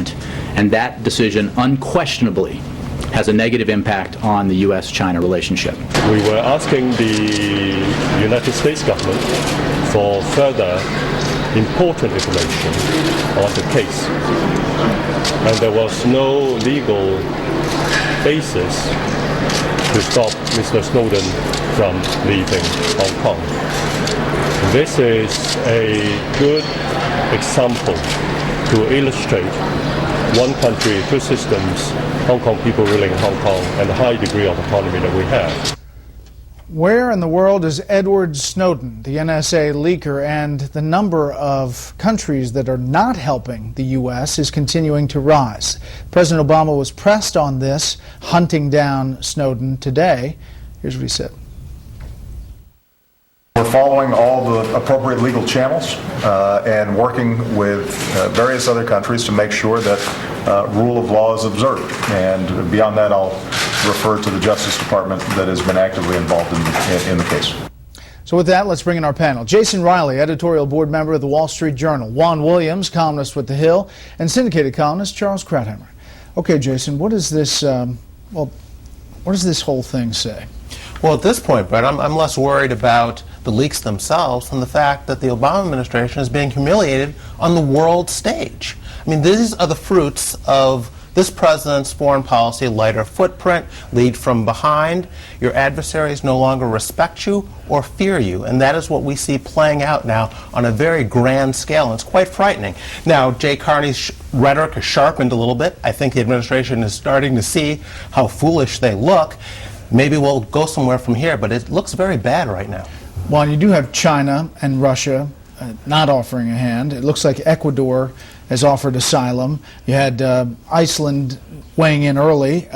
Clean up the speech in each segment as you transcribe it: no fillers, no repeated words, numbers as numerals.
deterrent, and that decision unquestionably has a negative impact on the U.S.-China relationship. We were asking the United States government for further important information on the case, and there was no legal basis to stop Mr. Snowden from leaving Hong Kong. This is a good example to illustrate one country, two systems, Hong Kong people ruling in Hong Kong, and the high degree of autonomy that we have. Where in the world is Edward Snowden, the NSA leaker, and the number of countries that are not helping the U.S. is continuing to rise. President Obama was pressed on this, hunting down Snowden today. Here's what he said. We're following all the appropriate legal channels and working with various other countries to make sure that rule of law is observed. And beyond that, I'll refer to the Justice Department that has been actively involved in the case. So with that, let's bring in our panel. Jason Riley, editorial board member of the Wall Street Journal. Juan Williams, columnist with The Hill, and syndicated columnist Charles Krauthammer. Okay, Jason, what does this what does this whole thing say? Well, at this point, Brett, I'm less worried about the leaks themselves than the fact that the Obama administration is being humiliated on the world stage. I mean, these are the fruits of this president's foreign policy: lighter footprint, lead from behind. Your adversaries no longer respect you or fear you, and that is what we see playing out now on a very grand scale, and it's quite frightening. Now, Jay Carney's rhetoric has sharpened a little bit. I think the administration is starting to see how foolish they look. Maybe we'll go somewhere from here, but it looks very bad right now. Well, you do have China and Russia not offering a hand. It looks like Ecuador has offered asylum. You had Iceland weighing in early,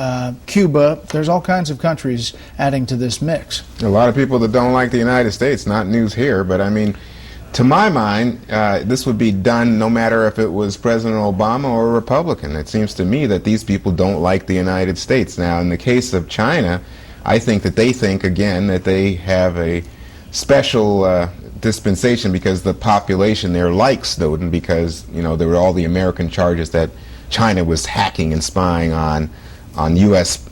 Cuba. There's all kinds of countries adding to this mix. A lot of people that don't like the United States, not news here, but I mean, to my mind, this would be done no matter if it was President Obama or a Republican. It seems to me that these people don't like the United States. Now, in the case of China, I think that they think, again, that they have a special dispensation because the population there likes Snowden because, you know, there were all the American charges that China was hacking and spying on U.S.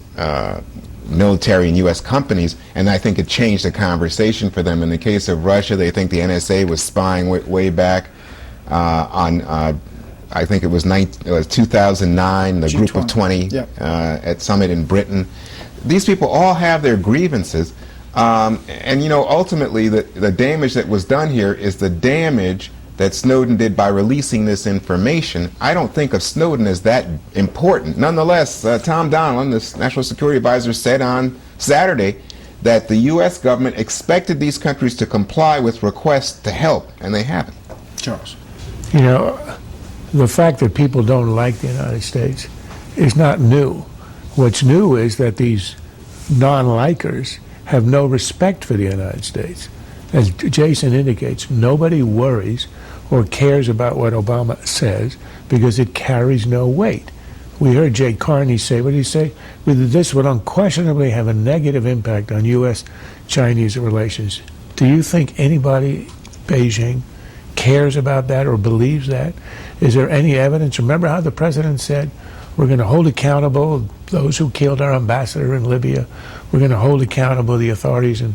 Military and U.S. companies, and I think it changed the conversation for them. In the case of Russia, they think the NSA was spying way back on, I think it was 2009, the G20. Group of 20 yep. At Summit in Britain. These people all have their grievances, and you know, ultimately the damage that was done here is the damage that Snowden did by releasing this information. I don't think of Snowden as that important. Nonetheless, Tom Donilon, the National Security Advisor, said on Saturday that the U.S. government expected these countries to comply with requests to help, and they haven't. Charles. You know, the fact that people don't like the United States is not new. What's new is that these non-likers have no respect for the United States. As Jason indicates, nobody worries or cares about what Obama says because it carries no weight. We heard Jay Carney say, what did he say? This would unquestionably have a negative impact on U.S.-Chinese relations. Do you think anybody, Beijing, cares about that or believes that? Is there any evidence? Remember how the president said, we're going to hold accountable those who killed our ambassador in Libya. We're going to hold accountable the authorities in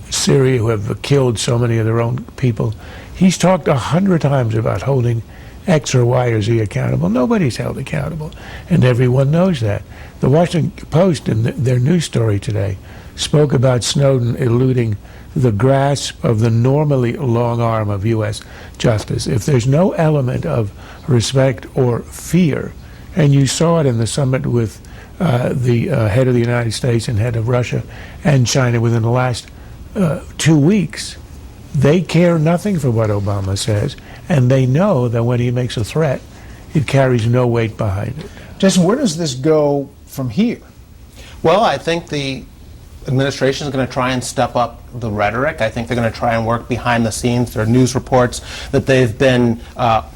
Syria who have killed so many of their own people. He's talked 100 times about holding X or Y or Z accountable. Nobody's held accountable, and everyone knows that. The Washington Post, in their news story today, spoke about Snowden eluding the grasp of the normally long arm of U.S. justice. If there's no element of respect or fear, and you saw it in the summit with the head of the United States and head of Russia and China within the last 2 weeks, they care nothing for what Obama says, and they know that when he makes a threat, it carries no weight behind it. Jason, where does this go from here? Well, I think the administration is going to try and step up the rhetoric. I think they're going to try and work behind the scenes. There are news reports that they've been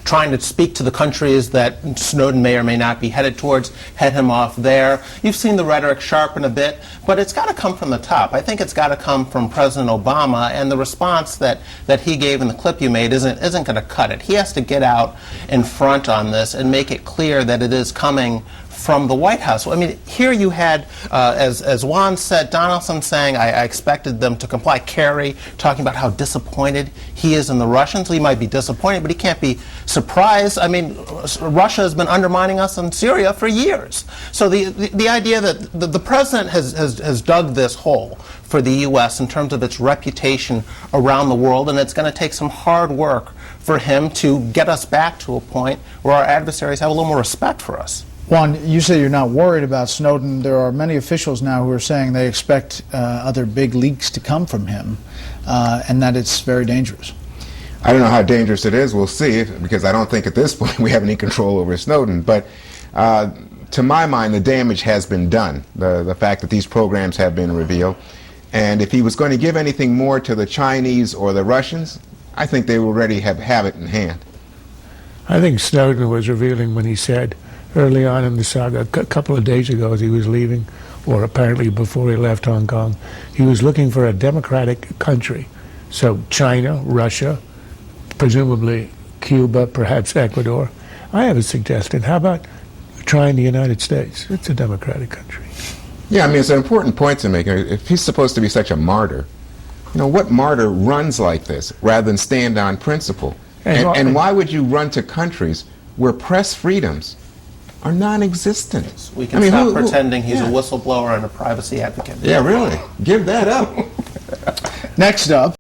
trying to speak to the countries that Snowden may or may not be headed towards, head him off there. You've seen the rhetoric sharpen a bit, but it's got to come from the top. I think it's got to come from President Obama, and the response that he gave in the clip you made isn't going to cut it. He has to get out in front on this and make it clear that it is coming from the White House. I mean, here you had, as Juan said, Donaldson saying, I expected them to comply. Kerry talking about how disappointed he is in the Russians. He might be disappointed, but he can't be surprised. I mean, Russia has been undermining us in Syria for years. So the idea that the president has dug this hole for the U.S. in terms of its reputation around the world, and it's going to take some hard work for him to get us back to a point where our adversaries have a little more respect for us. Juan, you say you're not worried about Snowden. There are many officials now who are saying they expect other big leaks to come from him, and that it's very dangerous. I don't know how dangerous it is. We'll see, because I don't think at this point we have any control over Snowden. But to my mind, the damage has been done, the fact that these programs have been revealed. And if he was going to give anything more to the Chinese or the Russians, I think they already have it in hand. I think Snowden was revealing when he said early on in the saga, a couple of days ago as he was leaving, or apparently before he left Hong Kong, he was looking for a democratic country. So China, Russia, presumably Cuba, perhaps Ecuador. I have a suggestion. How about trying the United States? It's a democratic country. Yeah, I mean, it's an important point to make. If he's supposed to be such a martyr, you know, what martyr runs like this rather than stand on principle? And why would you run to countries where press freedoms are non-existent? We can stop pretending he's a whistleblower and a privacy advocate. Yeah, really. Give that up. Next up.